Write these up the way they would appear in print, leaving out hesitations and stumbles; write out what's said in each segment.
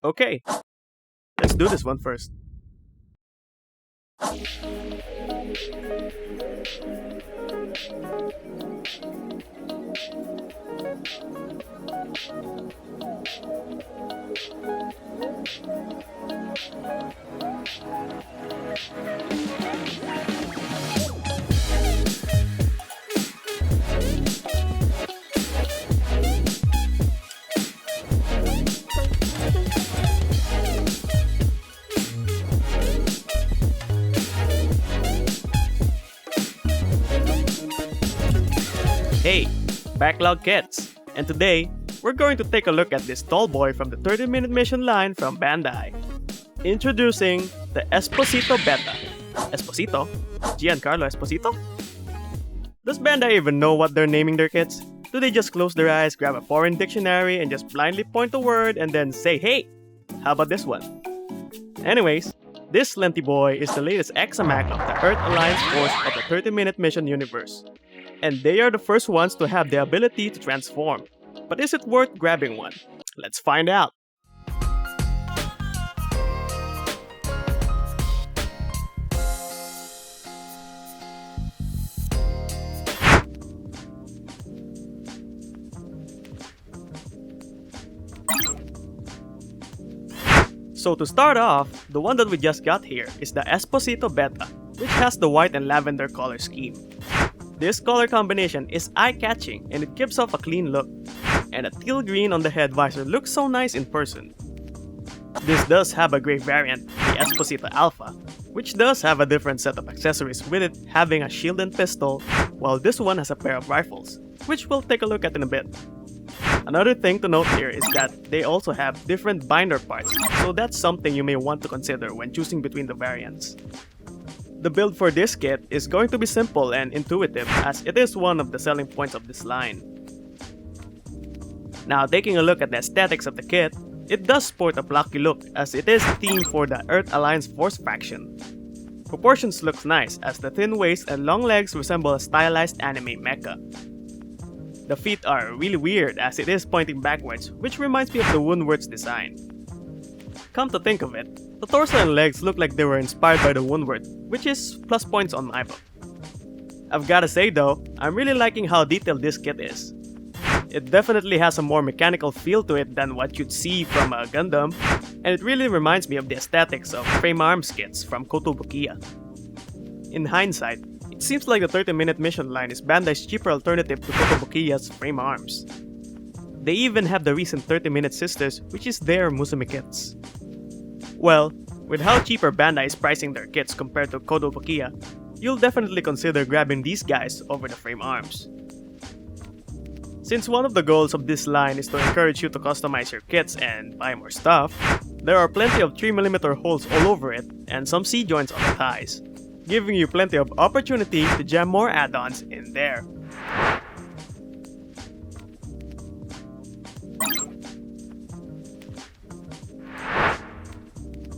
Okay, let's do this one first. Hey, Backlog Kids! And today, we're going to take a look at this tall boy from the 30-minute mission line from Bandai. Introducing the Espossito Beta. Espossito? Giancarlo Esposito? Does Bandai even know what they're naming their kids? Do they just close their eyes, grab a foreign dictionary, and just blindly point a word and then say, hey, how about this one? Anyways, this lengthy boy is the latest examac of the Earth Alliance force of the 30-minute mission universe. And they are the first ones to have the ability to transform. But is it worth grabbing one? Let's find out! So to start off, the one that we just got here is the Espossito Beta, which has the white and lavender color scheme. This color combination is eye-catching and it gives off a clean look, and a teal green on the head visor looks so nice in person. This does have a gray variant, the Esposito Alpha, which does have a different set of accessories with it having a shield and pistol, while this one has a pair of rifles, which we'll take a look at in a bit. Another thing to note here is that they also have different binder parts, so that's something you may want to consider when choosing between the variants. The build for this kit is going to be simple and intuitive as it is one of the selling points of this line. Now taking a look at the aesthetics of the kit, it does sport a blocky look as it is themed for the Earth Alliance Force faction. Proportions looks nice as the thin waist and long legs resemble a stylized anime mecha. The feet are really weird as it is pointing backwards, which reminds me of the Woundward's design. Come to think of it, the torso and legs look like they were inspired by the Woundward, which is plus points on my book. I've gotta say though, I'm really liking how detailed this kit is. It definitely has a more mechanical feel to it than what you'd see from a Gundam, and it really reminds me of the aesthetics of frame arms kits from Kotobukiya. In hindsight, it seems like the 30-minute mission line is Bandai's cheaper alternative to Kotobukiya's frame arms. They even have the recent 30-minute sisters, which is their Musume kits. Well, with how cheaper Bandai is pricing their kits compared to Kotobukiya, you'll definitely consider grabbing these guys over the frame arms. Since one of the goals of this line is to encourage you to customize your kits and buy more stuff, there are plenty of 3mm holes all over it and some C-joints on the thighs, giving you plenty of opportunity to jam more add-ons in there.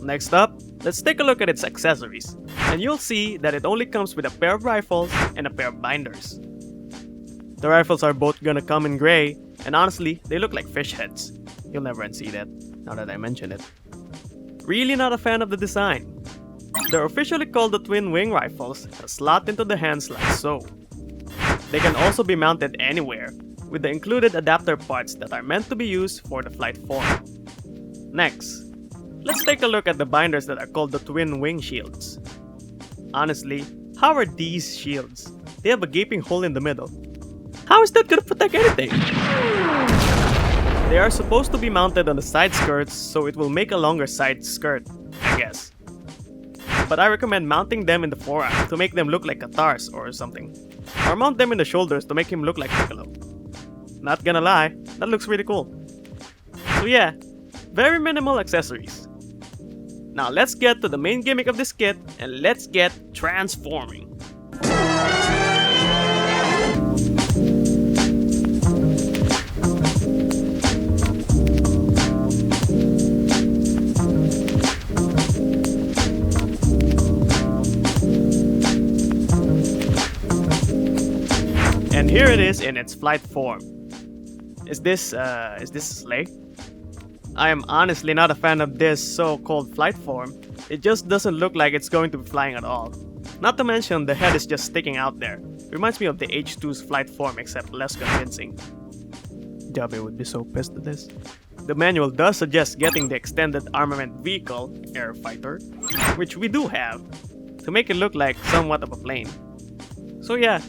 Next up, let's take a look at its accessories, and you'll see that it only comes with a pair of rifles and a pair of binders. The rifles are both gonna come in gray, and honestly, they look like fish heads. You'll never unsee that, now that I mention it. Really not a fan of the design. They're officially called the Twin Wing Rifles that slot into the hands like so. They can also be mounted anywhere, with the included adapter parts that are meant to be used for the flight form. Next, let's take a look at the binders that are called the Twin Wing Shields. Honestly, how are these shields? They have a gaping hole in the middle. How is that gonna protect anything? They are supposed to be mounted on the side skirts so it will make a longer side skirt, I guess. But I recommend mounting them in the forearm to make them look like Katars or something. Or mount them in the shoulders to make him look like Piccolo. Not gonna lie, that looks really cool. So yeah, very minimal accessories. Now let's get to the main gimmick of this kit and let's get transforming. here it is in its flight form. Is this a sleigh? I am honestly not a fan of this so-called flight form. It just doesn't look like it's going to be flying at all. Not to mention the head is just sticking out there. Reminds me of the H2's flight form except less convincing. Jabe would be so pissed at this. The manual does suggest getting the extended armament vehicle, air fighter, which we do have, to make it look like somewhat of a plane. So yeah,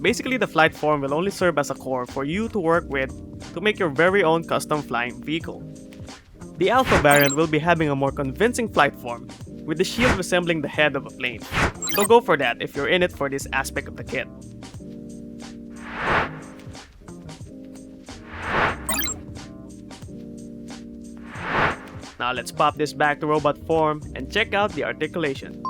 basically the flight form will only serve as a core for you to work with to make your very own custom flying vehicle. The Alpha variant will be having a more convincing flight form, with the shield resembling the head of a plane. So go for that if you're in it for this aspect of the kit. Now let's pop this back to robot form and check out the articulation.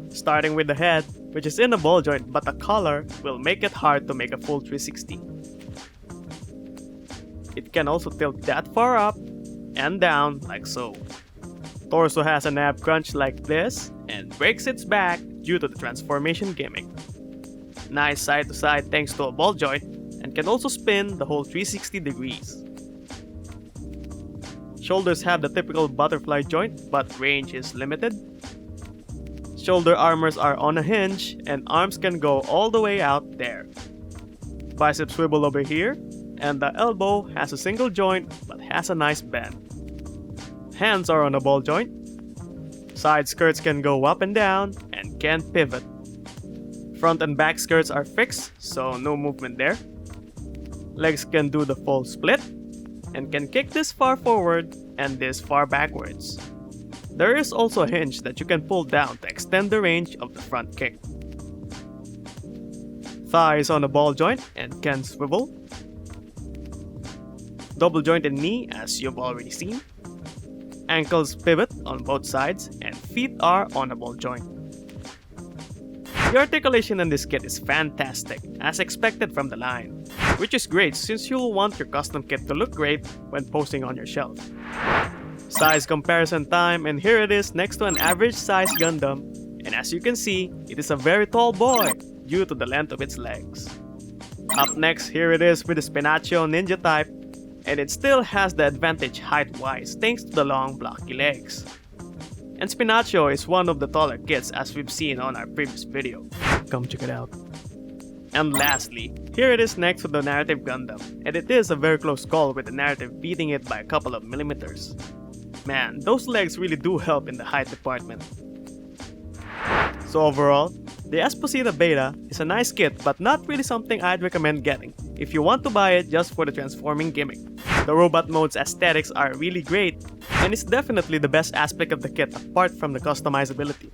Starting with the head, which is in a ball joint but the color will make it hard to make a full 360. It can also tilt that far up and down like so. Torso has a nav crunch like this and breaks its back due to the transformation gimmick. Nice side to side thanks to a ball joint and can also spin the whole 360 degrees. Shoulders have the typical butterfly joint, but range is limited. Shoulder armors are on a hinge, and arms can go all the way out there. Bicep swivel over here, and the elbow has a single joint but has a nice bend. Hands are on a ball joint. Side skirts can go up and down, and can pivot. Front and back skirts are fixed, so no movement there. Legs can do the full split, and can kick this far forward and this far backwards. There is also a hinge that you can pull down to extend the range of the front kick. Thighs on a ball joint and can swivel. Double jointed knee as you've already seen. Ankles pivot on both sides and feet are on a ball joint. The articulation in this kit is fantastic, as expected from the line, which is great since you'll want your custom kit to look great when posting on your shelf. Size comparison time, and here it is next to an average size Gundam, and as you can see, it is a very tall boy due to the length of its legs. Up next, here it is with the Spinaccio Ninja type, and it still has the advantage height-wise thanks to the long blocky legs. And Spinaccio is one of the taller kits as we've seen on our previous video. Come check it out. And lastly, here it is next to the Narrative Gundam, and it is a very close call with the Narrative beating it by a couple of millimeters. Man, those legs really do help in the height department. So overall, the Espossito Beta is a nice kit but not really something I'd recommend getting if you want to buy it just for the transforming gimmick. The robot mode's aesthetics are really great, and it's definitely the best aspect of the kit apart from the customizability,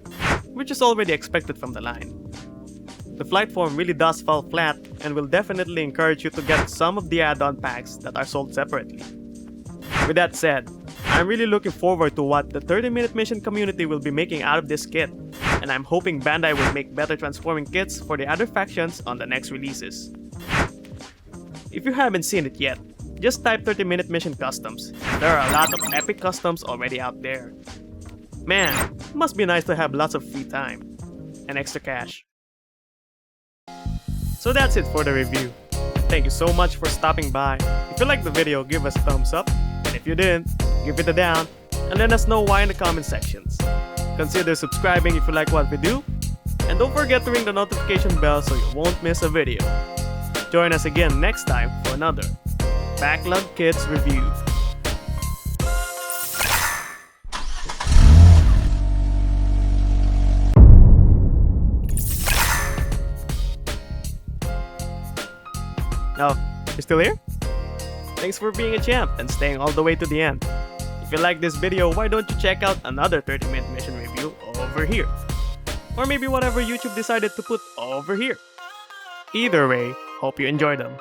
which is already expected from the line. The flight form really does fall flat and will definitely encourage you to get some of the add-on packs that are sold separately. With that said, I'm really looking forward to what the 30-minute mission community will be making out of this kit, and I'm hoping Bandai will make better transforming kits for the other factions on the next releases. If you haven't seen it yet, just type 30-minute mission customs. There are a lot of epic customs already out there. Man, it must be nice to have lots of free time and extra cash. So that's it for the review. Thank you so much for stopping by. If you liked the video, give us a thumbs up, and if you didn't, give it a down, and let us know why in the comment sections. Consider subscribing if you like what we do, and don't forget to ring the notification bell so you won't miss a video. Join us again next time for another Backlog Kits review. Oh, you're still here? Thanks for being a champ and staying all the way to the end. If you like this video, why don't you check out another 30-minute mission review over here? Or maybe whatever YouTube decided to put over here. Either way, hope you enjoy them.